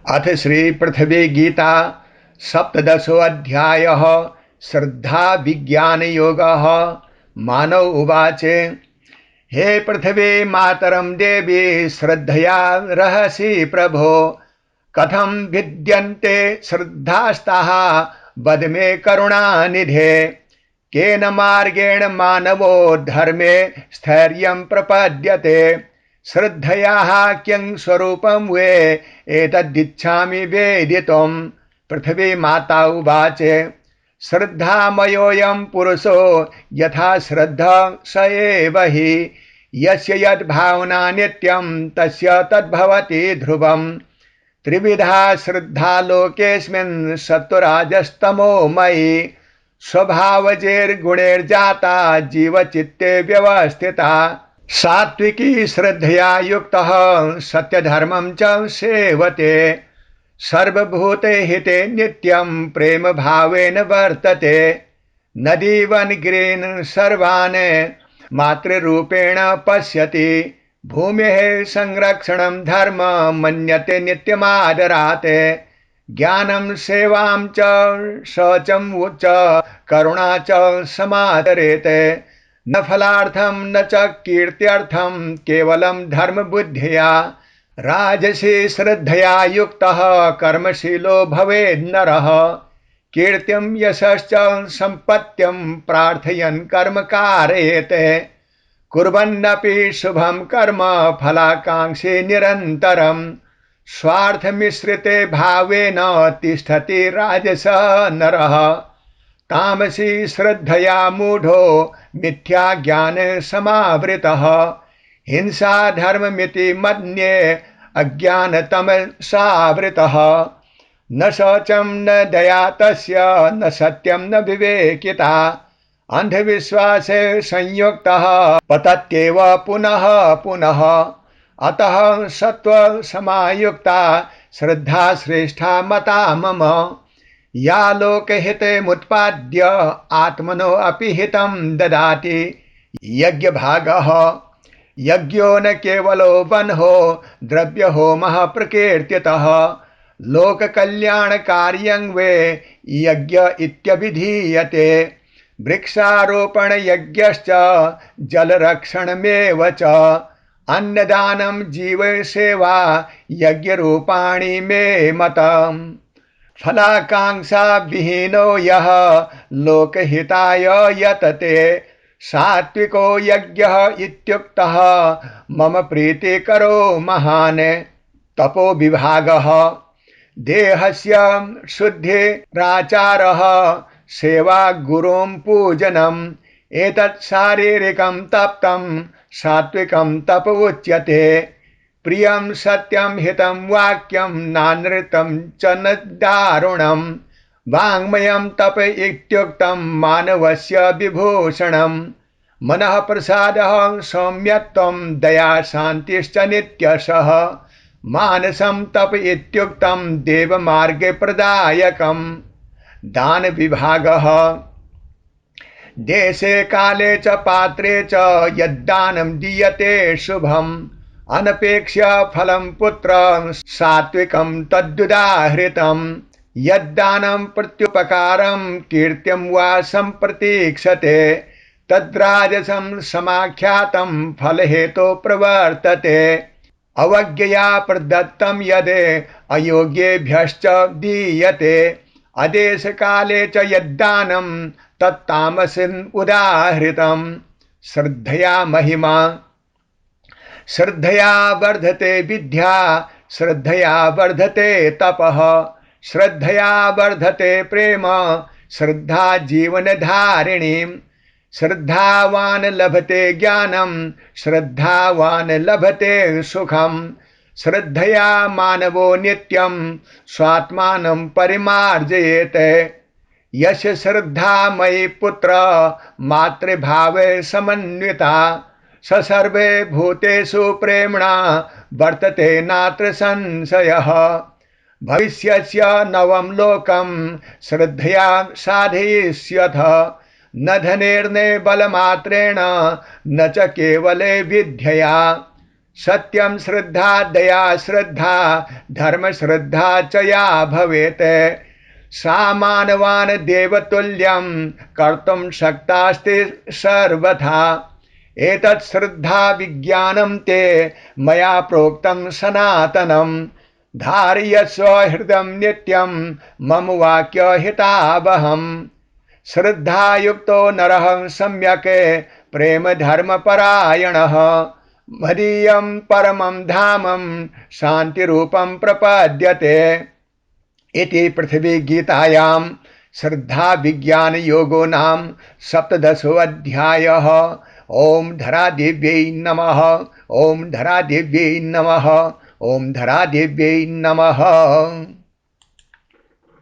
अथ श्री पृथ्वी गीता सप्तदशोऽध्यायः श्रद्धा विज्ञान योगः। मानव उवाच हे पृथ्वी मातरं देवी श्रद्धया रहसि प्रभो कथं भिद्यन्ते श्रद्धास्ताः वद मे करुणानिधे केन मार्गेण मानवो धर्मे स्थैर्यं प्रपद्यते श्रद्धयाः किं स्वरूपं वे एतदिच्छामि वेदितुम्। पृथ्वी माता उवाच श्रद्धामयोऽयं पुरुषो यथा श्रद्धा स एव हि यस्य यद्भावना नित्यं तस्य तद्भवति ध्रुवम्। त्रिविधा श्रद्धा लोकेऽस्मिन् सत्त्वराजस्तमोमयी स्वभावजैर्गुणैर्जाता जीवचित्ते व्यवस्थिता। सात्विकी श्रद्धया युक्तः सत्यधर्मं च सेवते सर्वभूतहिते नित्यं प्रेम भावेन वर्तते नदीवनगिरीन् सर्वान् मातृरूपेण पश्यति भूमेः संरक्षणं धर्म मन्यते नित्यमादरात् ज्ञानं सेवां च शौचं च करुणा च समादरेत् न फलार्थं न च कीर्त्यर्थं केवलं धर्म बुद्धिया। राजसी श्रद्धया युक्तः कर्मशीलो भवेत् नरः कीर्तिं यशश्च सम्पत्तिं प्रार्थयन् कर्म कारयेत् कुर्वन्नपि शुभं कर्म फलाकाङ्क्षी निरन्तरं स्वार्थमिश्रिते भावेन तिष्ठति राजसः नरः। तामसी श्रद्धया मूढो मिथ्या ज्ञान समावृतः हिंसा धर्ममिति मन्ये अज्ञानतमसावृतः न शौचं न दया तस्य न सत्यं न विवेकिता अंधविश्वासे संयुक्तः पतत्येव पुनः पुनः। अतः सत्त्वसमायुक्ता श्रद्धा श्रेष्ठा मता मम या लोकहितमुत्पाद्य आत्मनो अपि हितं ददाति। यज्ञभागः यज्ञो न केवलो वन्हो द्रव्यहोमः प्रकीर्तितः लोककल्याणकार्यं वे यज्ञ इत्यभिधीयते वृक्षारोपणयज्ञश्च जलरक्षणमेव च अन्नदानं जीवसेवा यज्ञरूपाणि मे मतम्। फलाकांक्षा विहीनो यः लोकहिताय यतते सात्विको यज्ञः इत्युक्तः मम प्रीतिकरो महान्। तपो विभागः देहस्य शुद्धिराचारः सेवा गुरुं पूजनम् एतत् शारीरिकं तप्तं सात्विकं तप उच्यते। प्रियं सत्यं हितं वाक्यं नानृतं च न दारुणं वाङ्मयं तप इत्युक्तं मानवस्य विभूषणं मनः प्रसादः सौम्यत्वं दया शान्तिश्च नित्यशः मानसं तप इत्युक्तं देवमार्गे प्रदायकं। दान विभागः देशे काले च पात्रे च यद्दानं दीयते शुभम् अनपेक्ष्य फलं पुत्रं सात्विकं तद्युदाहृतं यद्दानं प्रत्युपकारं कीर्त्यं वा सम्प्रतीक्षते तद्राजसं समाख्यातं फलहेतो प्रवर्तते। अवज्ञया प्रदत्तं यद् अयोग्येभ्यश्च दीयते अदेशकाले च यद्दानं तत्तामसम् उदाहृतं। श्रद्धया महिमा श्रद्धया वर्धते विद्या श्रद्धया वर्धते तपः श्रद्धया वर्धते प्रेम श्रद्धा जीवनधारिणीं श्रद्धावान् लभते ज्ञानं श्रद्धावान् लभते सुखं श्रद्धया मानवो नित्यं स्वात्मानं परिमार्जयेत्। यस्य श्रद्धा मयि पुत्र मातृभावे समन्विता स सर्वे भूतेषु प्रेम्णा वर्तते नात्र संशयः। भविष्यस्य नवं लोकं श्रद्धया साधयिष्यथ न धनेर्ने बलमात्रेण न च केवले विद्यया सत्यं श्रद्धा दया श्रद्धा धर्म श्रद्धा च या भवेत् सा मानवान् देवतुल्यं कर्तुं शक्तास्ति सर्वथा एतत् श्रद्धा विज्ञानं ते मया प्रोक्तं सनातनं धारयस्व हृदं नित्यं मम वाक्य हितावहम् श्रद्धायुक्तो नरः सम्यक् प्रेम धर्मपरायणः मदीयं परमं धामं शान्तिरूपं प्रपद्यते इति पृथ्वी गीतायां श्रद्धा विज्ञान योगो नाम सप्तदशो अध्यायः। ओम धरादेव्यै नमः। ओम धरादेव्यै नमः। ओम धरादेव्यै नमः।